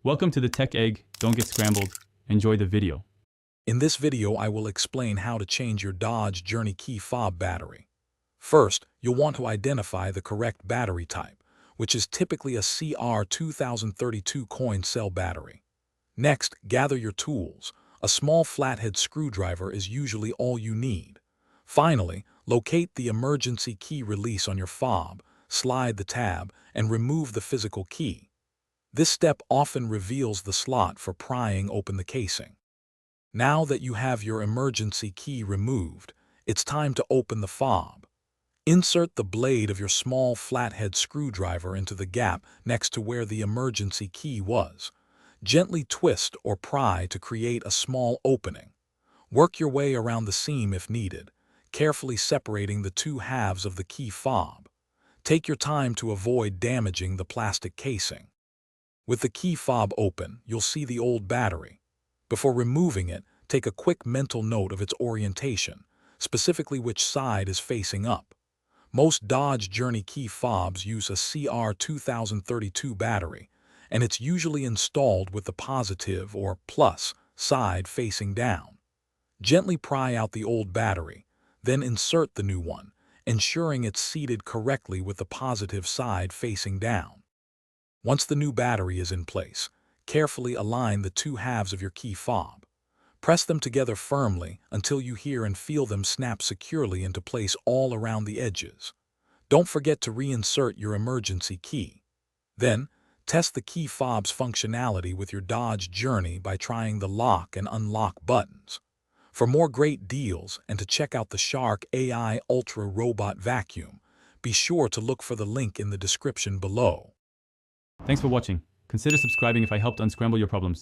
Welcome to the Tech Egg. Don't get scrambled. Enjoy the video. In this video, I will explain how to change your Dodge Journey key fob battery. First, you'll want to identify the correct battery type, which is typically a CR2032 coin cell battery. Next, gather your tools. A small flathead screwdriver is usually all you need. Finally, locate the emergency key release on your fob, slide the tab, and remove the physical key. This step often reveals the slot for prying open the casing. Now that you have your emergency key removed, it's time to open the fob. Insert the blade of your small flathead screwdriver into the gap next to where the emergency key was. Gently twist or pry to create a small opening. Work your way around the seam if needed, carefully separating the two halves of the key fob. Take your time to avoid damaging the plastic casing. With the key fob open, you'll see the old battery. Before removing it, take a quick mental note of its orientation, specifically which side is facing up. Most Dodge Journey key fobs use a CR2032 battery, and it's usually installed with the positive or plus side facing down. Gently pry out the old battery, then insert the new one, ensuring it's seated correctly with the positive side facing down. Once the new battery is in place, carefully align the two halves of your key fob. Press them together firmly until you hear and feel them snap securely into place all around the edges. Don't forget to reinsert your emergency key. Then, test the key fob's functionality with your Dodge Journey by trying the lock and unlock buttons. For more great deals and to check out the Shark AI Ultra Robot Vacuum, be sure to look for the link in the description below. Thanks for watching. Consider subscribing if I helped unscramble your problems.